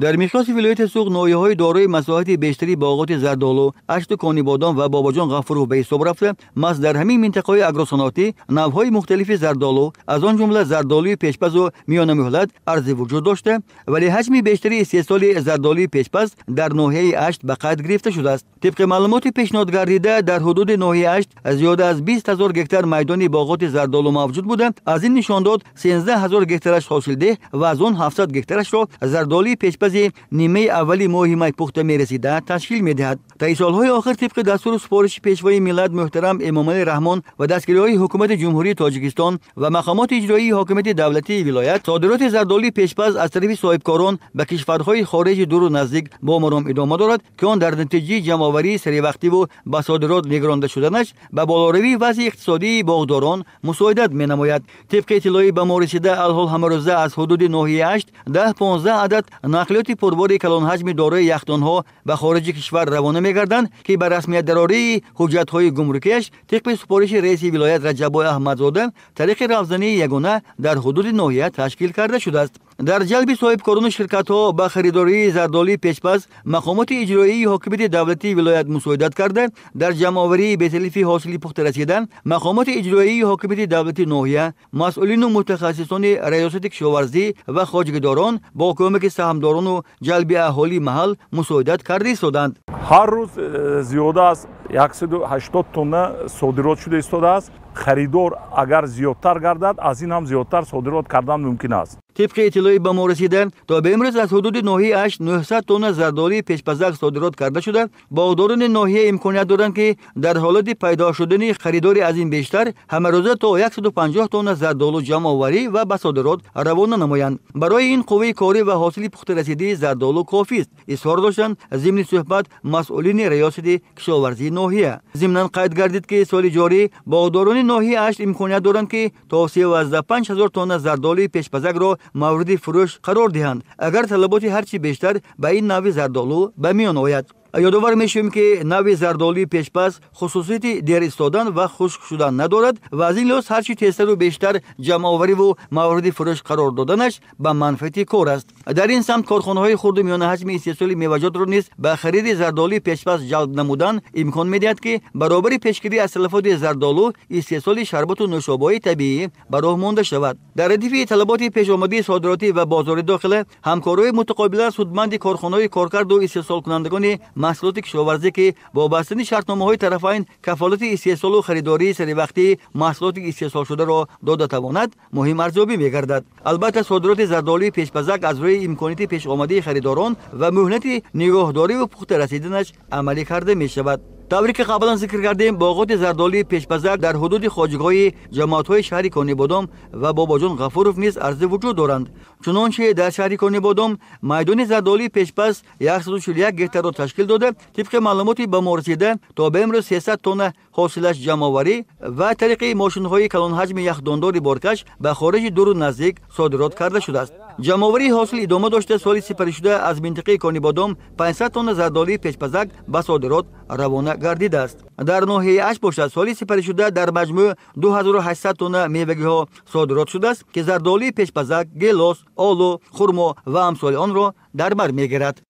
در میقیاس ولایت سوق ناحیه‌های دارای مساحت بیشتری باغات زردآلو، اشت کانی بادام و باباجان غفورov به حساب رفته. مس در همین منطقه‌های اگروصنعتی نوع‌های مختلف زردآلو از آن جمله زردآلوی پیشپز و میانه مهلت عرضه وجود داشته، ولی حجم بیشتری استحصال زردآلوی پیشپز در ناحیه اشت به قید گرفته شده است. طبق معلومات پیشنهاد گردیده در حدود ناحیه اشت زیاد از 20,000 گکتار میدان باغات زردآلو موجود بوده. از این نشان داد 13,000 گکتارش حاصلده و از آن 700 گکتارش را زردآلوی پیشپز نیمه اولی ماه می پخته می‌رسیده تشکیل می‌دهد. طی سال‌های آخر طبق دستور سپارش پیشوای ملت محترم امامعلی رحمان و دستگیری‌های حکومت جمهوری تاجیکستان و مقامات اجرایی حاکمیت دولتی ولایت، صادرات زردآلوی پیشپز از طرف صاحبکاران به کشورهای خارج دور و نزدیک با مرام ادامه دارد که آن در نتیجه جمع‌آوری سری وقتی و به صادرات نگرانده شدنش به بالاروی وضع اقتصادی باغداران مساعدت می‌نماید. طبق اطلاعی به ما رسیده الحال همه روزه از حدود ناحیه 8 10-15 عدد نقلیات پربار کلان حجم دارای یخدان‌ها به خارج کشور روانه می‌گردند که به رسمیت دراری حجت‌های گمرکیش طبق سپارش رئیس ولایت رجب احمدزاده طریق رفزنی یگانه در حدود ناحیه تشکیل کرده شده است. در جلب صاحبکاران شرکت‌ها به خریداری زردآلوی پیشپز مقامات اجرایی حاکمیت دولتی ولایت مساعدت کرده. در جمع‌آوری به تلفی حاصل پخته رسیدن مقامات اجرایی حاکمیت دولتی ناحیه، مسئولین و متخصصان ریاست کشاورزی و خواجگداران با کمک سهامداران و جلب اهالی محل مساعدت کرده ایستادند. هر روز زیاده از 180 تن صادرات شده ایستاده است. خریدار اگر زیادتر گردد از این هم زیادتر صادرات کردن ممکن است. طبق اطلاعی به ما رسیده تا به امروز از حدود ناحیه 8 900 تن زردآلوی پیشپزک صادرات کرده شده. باغداران ناحیه امکانیت دارند که در حالت پیدا شدن خریداری از این بیشتر همه روزه تا 150 تن زردآلو جمع آوری و به صادرات روانه نمایند. برای این قوه کاری و حاصل پخته رسیده زردآلو کافی است، اظهار داشتند ضمن صحبت مسئولین ریاست کشاورزی ناحیه. ضمن قید گردید که سال جاری باغداران ناحیه 8 امکانیت دارند که تا 135,000 تن زردآلوی پیشپزک را مورد فروش قرار دهند اگر طلبات هرچی بیشتر به این نوع زردآلو به میان آید. یادآور میشیم که نوع زردآلوی پیشپز خصوصیت دیر ایستادن و خشک شدن ندارد و از این لحاظ هرچی تیزتر و بیشتر جمع آوری و مورد فروش قرار دادنش به منفعت کار است. در این سمت کارخانه‌های خرد و میانه حجم استحصال میوه‌جات را نیز به خرید زردآلوی پیشپز جلب نمودن امکان میدهد که برابر پیشگیری از تلفات زردآلو استحصال شربت و نوشابه‌های طبیعی به راه مانده شود. در ردیف طلبات پیش آمده صادراتی و بازار داخله، همکاری متقابل سودمند کارخانه‌های کارکرد و استحصال کنندگان محصولات کشاورزی که با بستن شرطنامه‌های طرفین کفالت استحصال و خریداری سری وقتی محصولات استحصال شده را داده تواند مهم ارزیابی می‌گردد. البته صادرات زردآلوی پیشپزک از روی امکانات پیش آمده خریداران و مهلت نگاهداری و پخته رسیدنش عملی کرده می‌شود. طوری که قبلا ذکر کردیم باغات زردآلوی پیشپزک در حدود خواجگاهی جماعت‌های شهر کانی بادام و باباجان غفورov نیز عرضه وجود دارند. چنانچه در شهر کانی بادام میدان زردآلوی پیشپز 141 گکتار را تشکیل داده. طبق معلوماتی به ما رسیده تا به امروز 300 تن حاصلش جمع‌آوری و طریق ماشین‌های کلان حجم یخداندار بارکش به خارج دور و نزدیک صادرات کرده شده است. جمع‌آوری حاصل ادامه داشته. سال سپری شده از منطقه کانی بادام 500 تن زردآلوی پیشپزک به صادرات روانه گردیده است. در ناحیه اش باشد سالی سپری شده در مجموع 2800 تن میوه‌ها صادرات شده است که زردآلوی پیشپزک، گیلاس، آلو، خرما و امثال آن را در بر میگیرد.